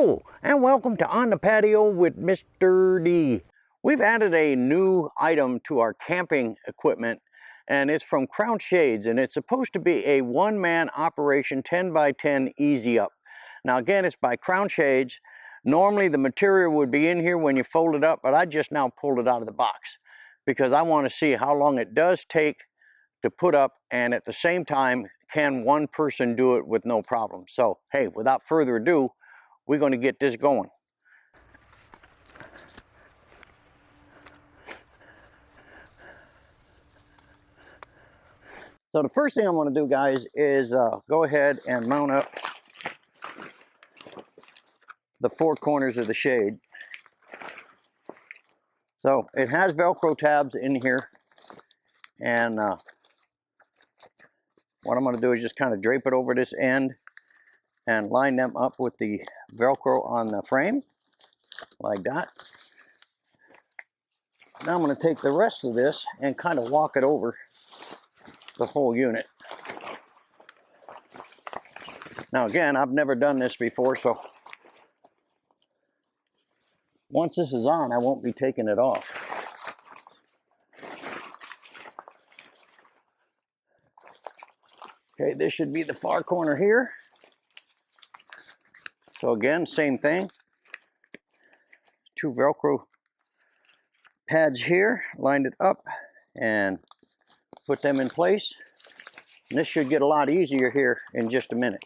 Hello and welcome to On the Patio with Mr. D. We've added a new item to our camping equipment, and it's from Crown Shades, and it's supposed to be a one-man operation 10 by 10 easy up. Now again, it's by Crown Shades. Normally the material would be in here when you fold it up, but I just now pulled it out of the box because I want to see how long it does take to put up, and at the same time, can one person do it with no problem. So hey, without further ado, we're going to get this going. So the first thing I'm going to do, guys, is go ahead and mount up the four corners of the shade. So it has Velcro tabs in here, and what I'm going to do is just kind of drape it over this end and line them up with the Velcro on the frame, like that. Now I'm going to take the rest of this and kind of walk it over the whole unit. Now again, I've never done this before, so once this is on, I won't be taking it off. Okay, this should be the far corner here. So again, same thing. Two Velcro pads here, lined it up and put them in place. And this should get a lot easier here in just a minute.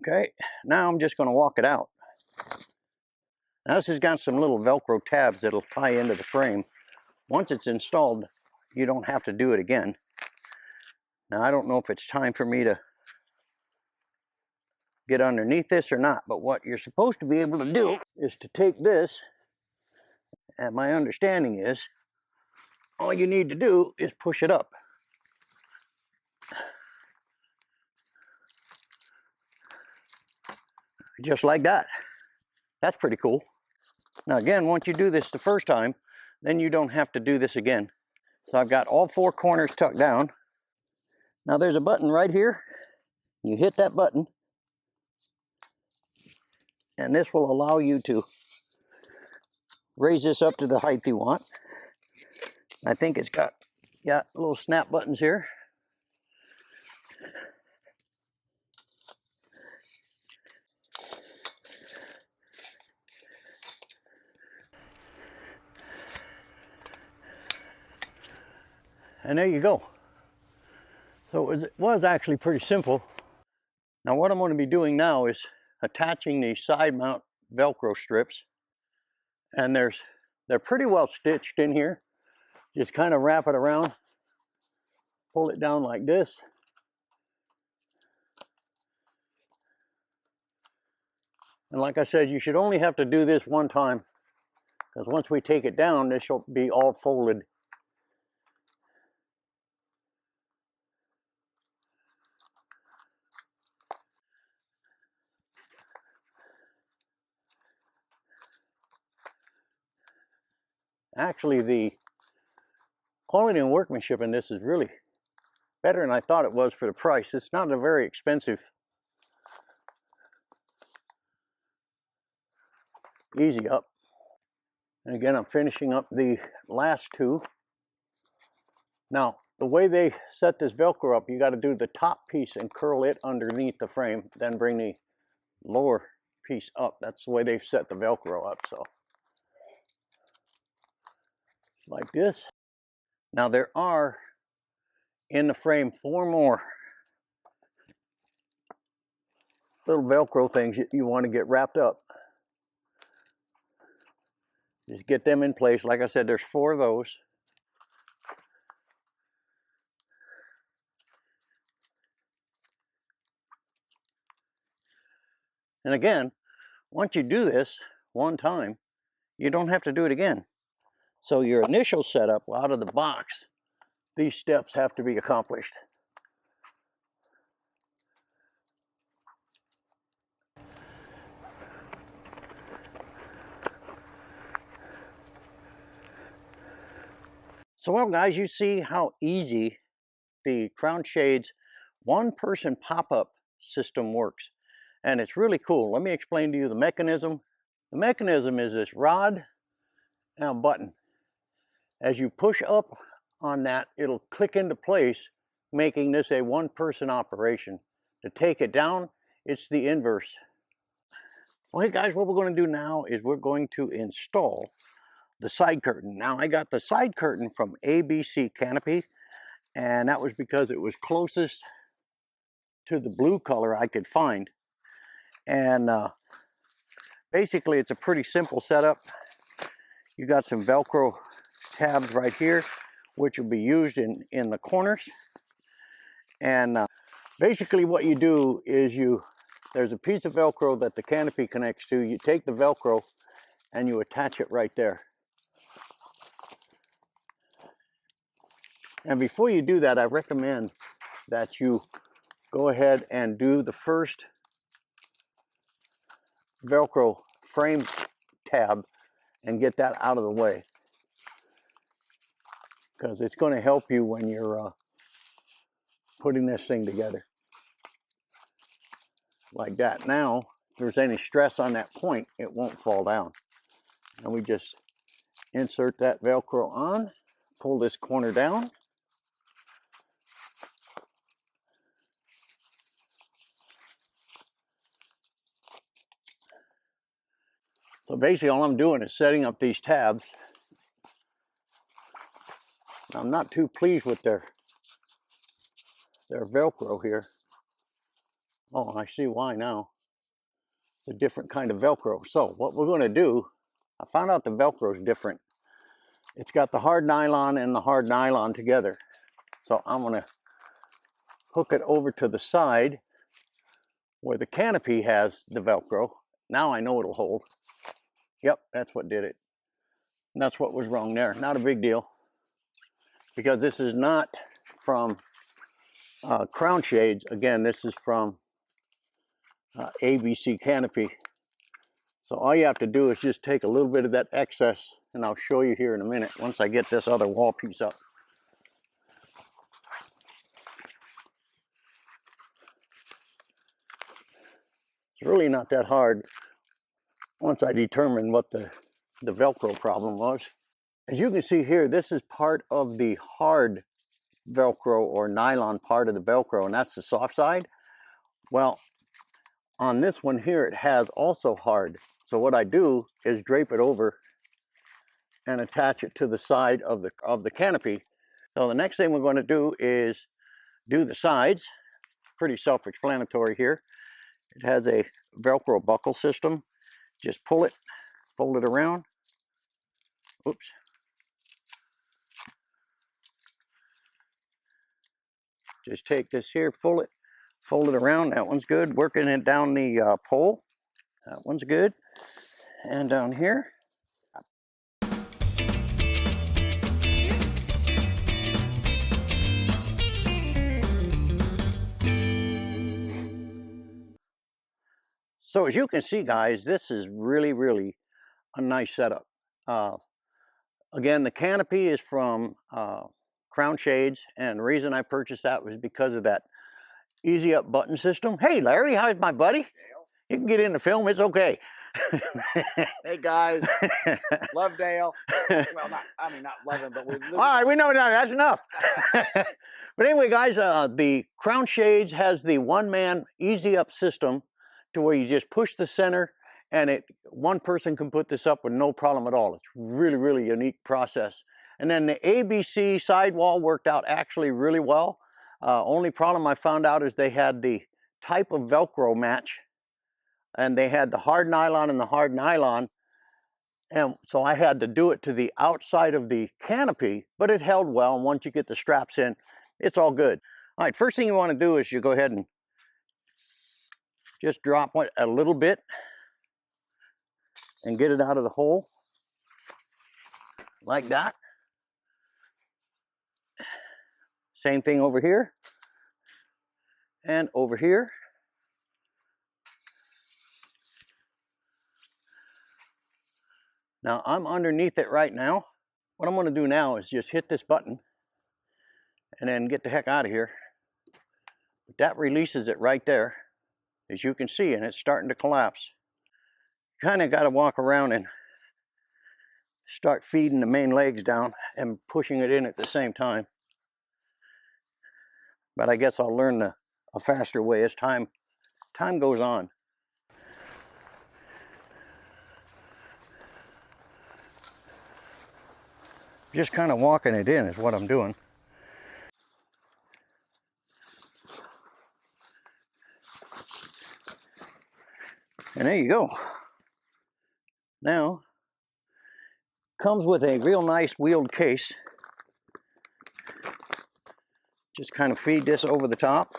Okay, now I'm just going to walk it out. Now this has got some little Velcro tabs that'll tie into the frame. Once it's installed, you don't have to do it again. Now I don't know if it's time for me to get underneath this or not, but what you're supposed to be able to do is to take this, and my understanding is all you need to do is push it up. Just like that. That's pretty cool. Now again, once you do this the first time, then you don't have to do this again. So I've got all four corners tucked down. Now there's a button right here. You hit that button, and this will allow you to raise this up to the height you want. I think it's got little snap buttons here. And there you go. So it was actually pretty simple. Now what I'm going to be doing now is attaching the side mount Velcro strips. And they're pretty well stitched in here. Just kind of wrap it around, pull it down like this. And like I said, you should only have to do this one time, because once we take it down, this will be all folded. Actually, the quality and workmanship in this is really better than I thought it was for the price. It's not a very expensive easy up. And again, I'm finishing up the last two. Now, the way they set this Velcro up, you got to do the top piece and curl it underneath the frame, then bring the lower piece up. That's the way they've set the Velcro up. So like this. Now there are in the frame four more little Velcro things you want to get wrapped up. Just get them in place. Like I said, there's four of those. And again, once you do this one time, you don't have to do it again. So your initial setup out of the box, these steps have to be accomplished. So well guys, you see how easy the Crown Shades one-person pop-up system works. And it's really cool. Let me explain to you the mechanism. The mechanism is this rod and a button. As you push up on that, it'll click into place, making this a one-person operation. To take it down, it's the inverse. Well, hey guys, what we're going to do now is we're going to install the side curtain. Now, I got the side curtain from ABC Canopy, and that was because it was closest to the blue color I could find. And basically, it's a pretty simple setup. You got some Velcro tabs right here, which will be used in the corners. And basically what you do is there's a piece of Velcro that the canopy connects to. You take the Velcro and you attach it right there. And before you do that, I recommend that you go ahead and do the first Velcro frame tab and get that out of the way, because it's going to help you when you're putting this thing together. Like that. Now, if there's any stress on that point, it won't fall down. And we just insert that Velcro on, pull this corner down. So basically all I'm doing is setting up these tabs. I'm not too pleased with their Velcro here. Oh, I see why now. It's a different kind of Velcro. So what we're going to do, I found out the Velcro is different. It's got the hard nylon and the hard nylon together. So I'm going to hook it over to the side where the canopy has the Velcro. Now I know it'll hold. Yep, that's what did it. And that's what was wrong there. Not a big deal, because this is not from Crown Shades. Again, this is from ABC Canopy. So all you have to do is just take a little bit of that excess, and I'll show you here in a minute once I get this other wall piece up. It's really not that hard once I determined what the Velcro problem was. As you can see here, this is part of the hard Velcro or nylon part of the Velcro, and that's the soft side. Well, on this one here, it has also hard. So what I do is drape it over and attach it to the side of the canopy. So the next thing we're going to do is do the sides. Pretty self-explanatory here. It has a Velcro buckle system. Just pull it, fold it around. Oops. Just take this here, pull it, fold it around. That one's good. Working it down the pole. That one's good. And down here. So as you can see, guys, this is really, really a nice setup. Again, the canopy is from Crown Shades, and the reason I purchased that was because of that easy up button system. Hey Larry, how's my buddy? Dale. You can get in the film, it's okay. Hey guys, love Dale. Well, not love him, but we all right, we know that, that's enough. But anyway, guys, the Crown Shades has the one-man easy up system to where you just push the center, and one person can put this up with no problem at all. It's really, really unique process. And then the ABC sidewall worked out actually really well. Only problem I found out is they had the type of Velcro match, and they had the hard nylon and the hard nylon. And so I had to do it to the outside of the canopy, but it held well. And once you get the straps in, it's all good. All right, first thing you want to do is you go ahead and just drop it a little bit and get it out of the hole like that. Same thing over here and over here. Now I'm underneath it right now. what I'm going to do now is just hit this button and then get the heck out of here. But that releases it right there, as you can see, and it's starting to collapse. Kind of got to walk around and start feeding the main legs down and pushing it in at the same time. But I guess I'll learn a faster way as time goes on. Just kind of walking it in is what I'm doing. And there you go. Now, comes with a real nice wheeled case. Just kind of feed this over the top.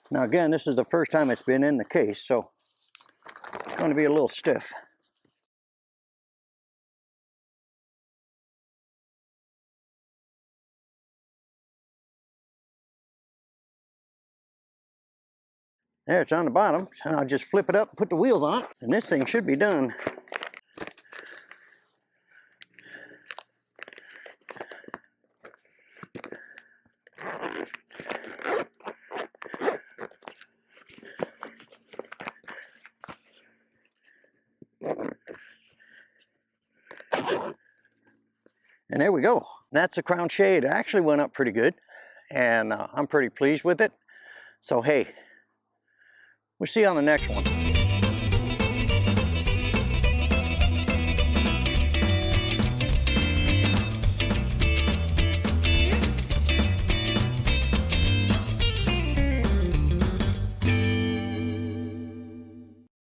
Now again, this is the first time it's been in the case, so it's going to be a little stiff. There, it's on the bottom, and I'll just flip it up, put the wheels on, and this thing should be done. And there we go. That's a crown shade. It actually went up pretty good, and I'm pretty pleased with it. So hey, we'll see you on the next one.